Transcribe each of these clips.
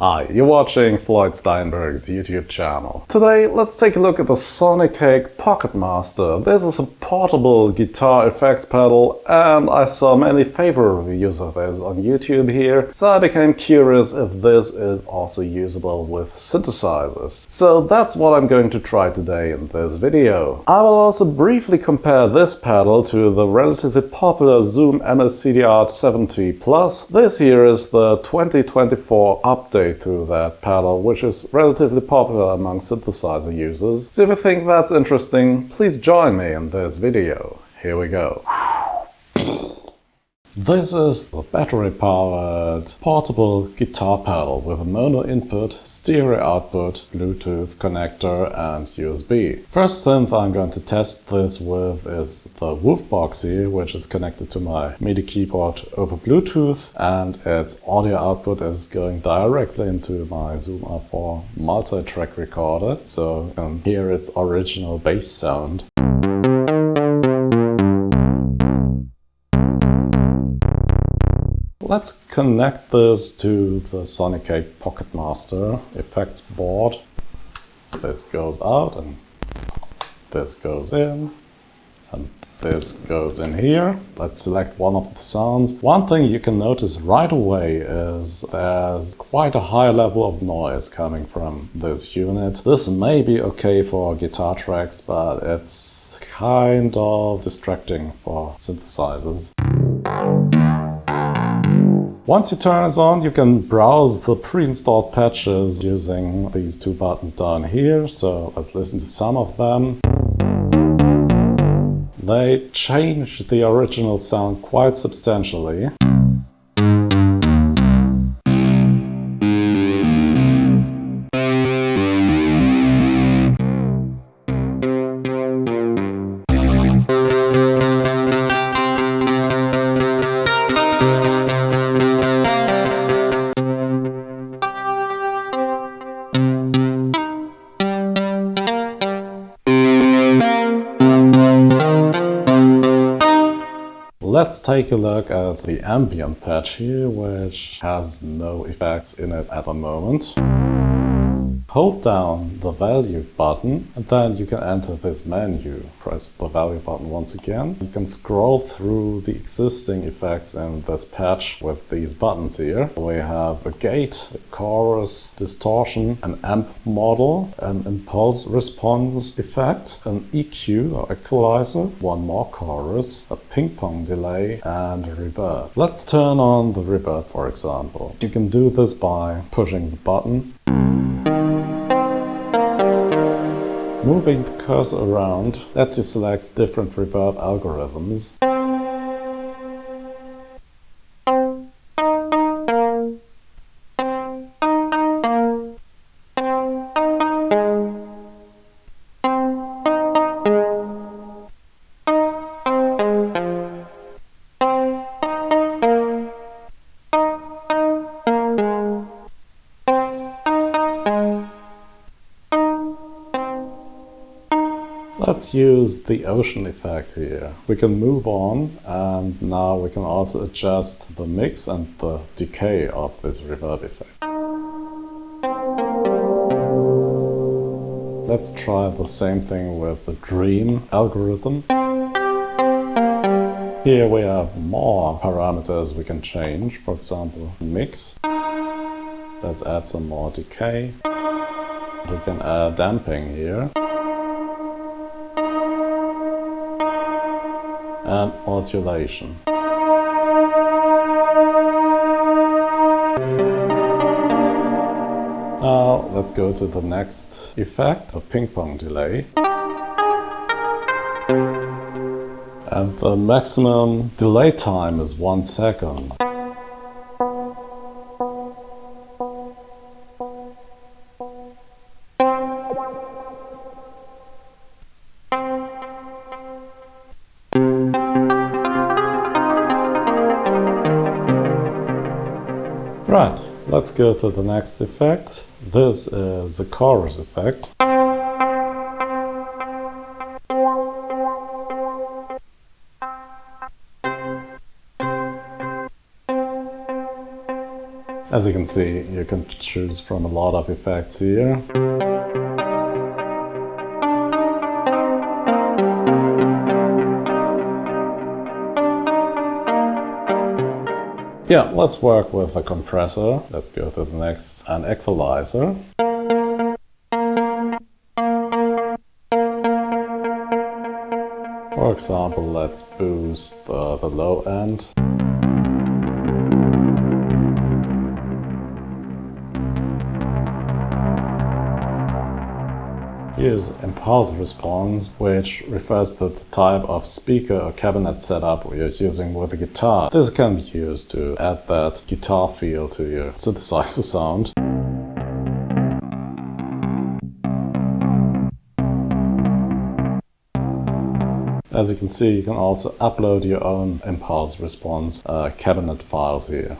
Hi, you're watching Floyd Steinberg's YouTube channel. Today, let's take a look at the Sonicake Pocket Master. This is a portable guitar effects pedal, and I saw many favorable reviews of this on YouTube here, so I became curious if this is also usable with synthesizers. So that's what I'm going to try today in this video. I will also briefly compare this pedal to the relatively popular Zoom MS-CDR 70 Plus. This here is the 2024 update to that pedal, which is relatively popular among synthesizer users. So if you think that's interesting, please join me in this video. Here we go. This is the battery-powered portable guitar pedal with a mono input, stereo output, Bluetooth connector and USB. First synth I'm going to test this with is the Wolfbox here, which is connected to my MIDI keyboard over Bluetooth, and its audio output is going directly into my Zoom R4 multi-track recorder, so you can hear its original bass sound. Let's connect this to the Sonicake Pocket Master effects board. This goes out and this goes in and this goes in here. Let's select one of the sounds. One thing you can notice right away is there's quite a high level of noise coming from this unit. This may be okay for guitar tracks, but it's kind of distracting for synthesizers. Once you turn this on, you can browse the pre-installed patches using these two buttons down here. So let's listen to some of them. They change the original sound quite substantially. Let's take a look at the ambient patch here, which has no effects in it at the moment. Hold down the value button and then you can enter this menu. Press the value button once again. You can scroll through the existing effects in this patch with these buttons here. We have a gate, a chorus, distortion, an amp model, an impulse response effect, an EQ or equalizer, one more chorus, a ping pong delay and a reverb. Let's turn on the reverb, for example. You can do this by pushing the button, moving the cursor around lets you select different reverb algorithms. Let's use the ocean effect here. We can move on, and now we can also adjust the mix and the decay of this reverb effect. Let's try the same thing with the dream algorithm. Here we have more parameters we can change, for example, mix. Let's add some more decay. We can add damping here. And modulation. Now let's go to the next effect, the ping pong delay. And the maximum delay time is 1 second. Right, let's go to the next effect. This is a chorus effect. As you can see, you can choose from a lot of effects here. Yeah, let's work with a compressor. Let's go to the next, an equalizer. For example, let's boost the low end. Here's impulse response, which refers to the type of speaker or cabinet setup we are using with the guitar. This can be used to add that guitar feel to your synthesizer sound. As you can see, you can also upload your own impulse response cabinet files here.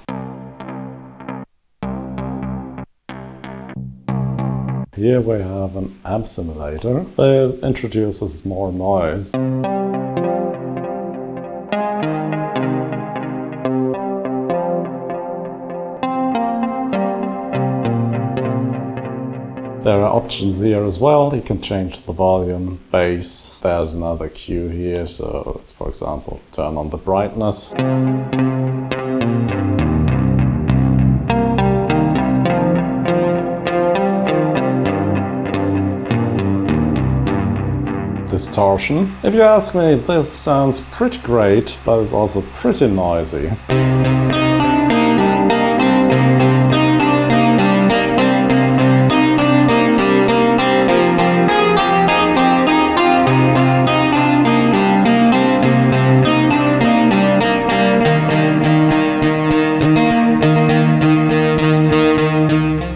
Here we have an amp simulator. This introduces more noise. There are options here as well. You can change the volume, bass. There's another cue here, so let's, for example, turn on the brightness. Distortion. If you ask me, this sounds pretty great, but it's also pretty noisy.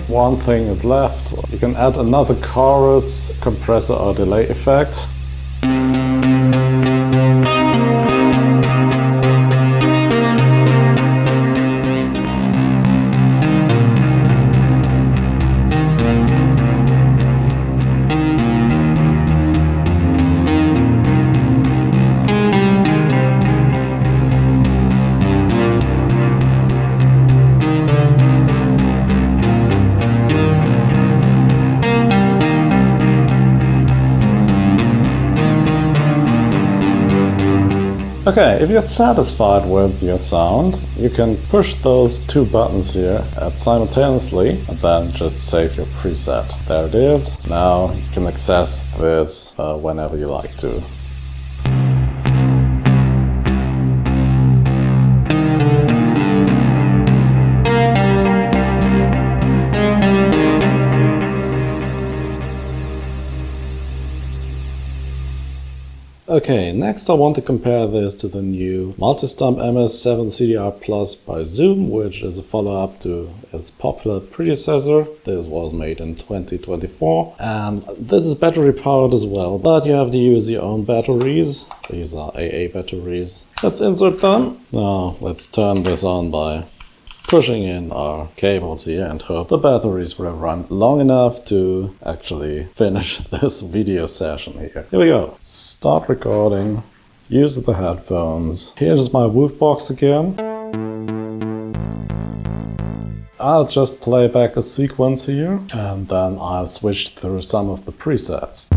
One thing is left. You can add another chorus, compressor or delay effect. Okay, if you're satisfied with your sound, you can push those two buttons here simultaneously and then just save your preset. There it is. Now you can access this whenever you like to. Okay, next I want to compare this to the new multi-stump MS-70CDR Plus by Zoom, which is a follow-up to its popular predecessor. This was made in 2024, and this is battery powered as well, but you have to use your own batteries. These are AA batteries. Let's insert them. Now let's turn this on by pushing in our cables here and hope the batteries will run long enough to actually finish this video session here. Here we go. Start recording. Use the headphones. Here's my woof box again. I'll just play back a sequence here and then I'll switch through some of the presets.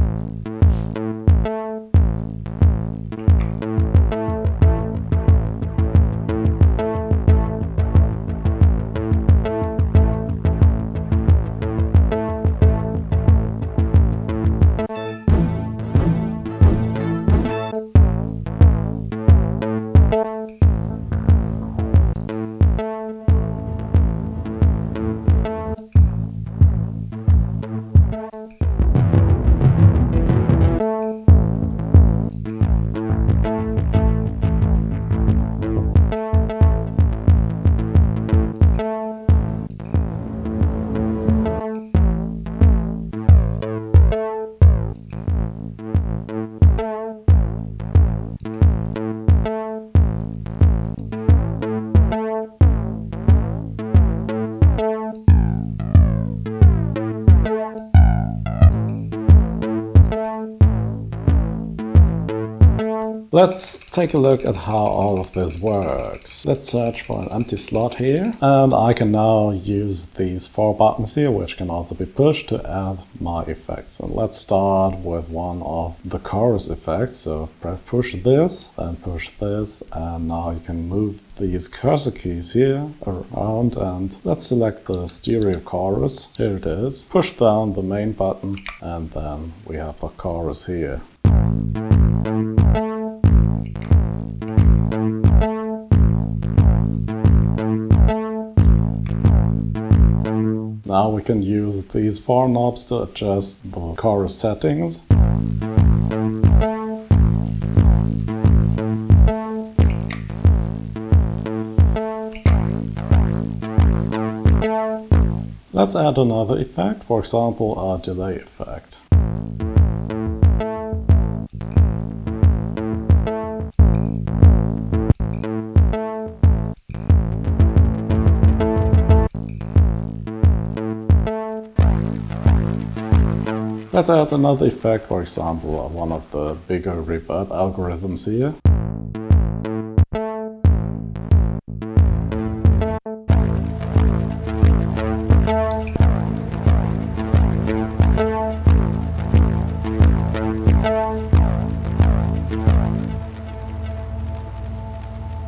Let's take a look at how all of this works. Let's search for an empty slot here, and I can now use these 4 buttons here, which can also be pushed, to add my effects. And let's start with one of the chorus effects. So push this, then push this, and now you can move these cursor keys here around, and let's select the stereo chorus. Here it is. Push down the main button, and then we have the chorus here. Now we can use these 4 knobs to adjust the chorus settings. Let's add another effect, for example a delay effect. Let's add another effect, for example, one of the bigger reverb algorithms here.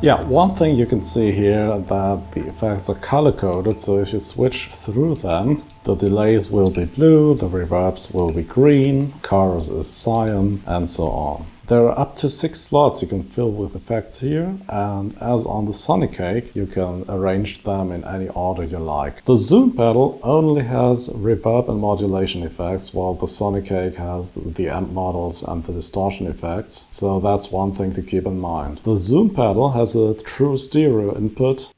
Yeah, one thing you can see here that the effects are color-coded, so if you switch through them, the delays will be blue, the reverbs will be green, chorus is cyan, and so on. There are up to 6 slots you can fill with effects here, and as on the Sonicake, you can arrange them in any order you like. The zoom pedal only has reverb and modulation effects, while the Sonicake has the amp models and the distortion effects, so that's one thing to keep in mind. The zoom pedal has a true stereo input.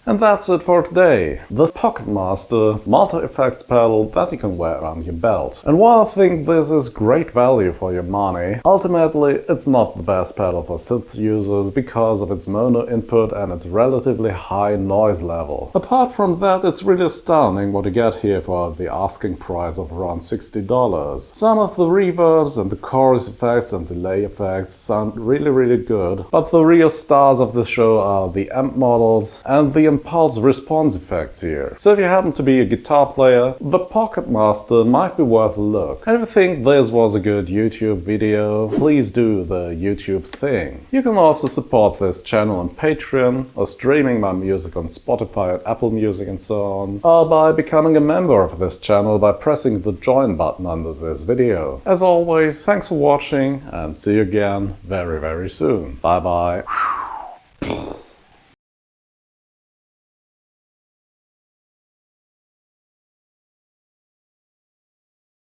And that's it for today. This Pocket Master multi-effects pedal that you can wear around your belt. And while I think this is great value for your money, ultimately it's not the best pedal for synth users because of its mono input and its relatively high noise level. Apart from that, it's really astounding what you get here for the asking price of around $60. Some of the reverbs and the chorus effects and delay effects sound really good, but the real stars of the show are the amp models and the impulse response effects here. So if you happen to be a guitar player, the Pocket Master might be worth a look. And if you think this was a good YouTube video, please do the YouTube thing. You can also support this channel on Patreon, or streaming my music on Spotify and Apple Music and so on, or by becoming a member of this channel by pressing the join button under this video. As always, thanks for watching and see you again very soon. Bye bye.